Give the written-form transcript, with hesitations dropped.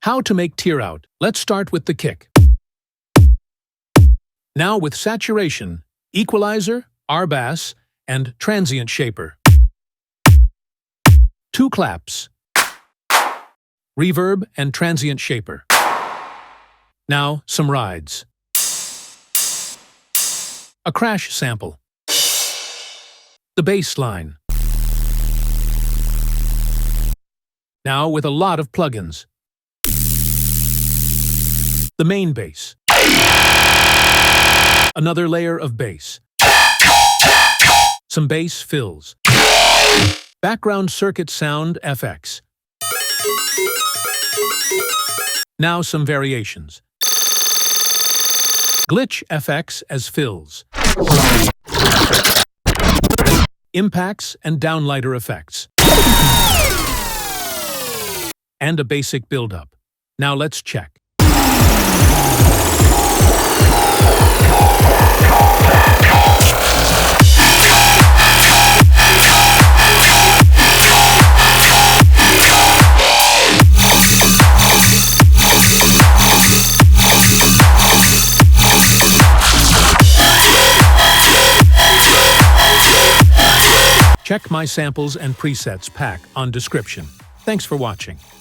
How to make tearout. Let's start with the kick. Now with saturation, equalizer, R-bass, and transient shaper. 2 claps. Reverb and transient shaper. Now some rides. A crash sample. The bass line. Now with a lot of plugins. The main bass. Another layer of bass. Some bass fills. Background circuit sound FX. Now some variations. Glitch FX as fills. Impacts and downlighter effects. And a basic build-up. Now let's check. Check my samples and presets pack on description. Thanks for watching.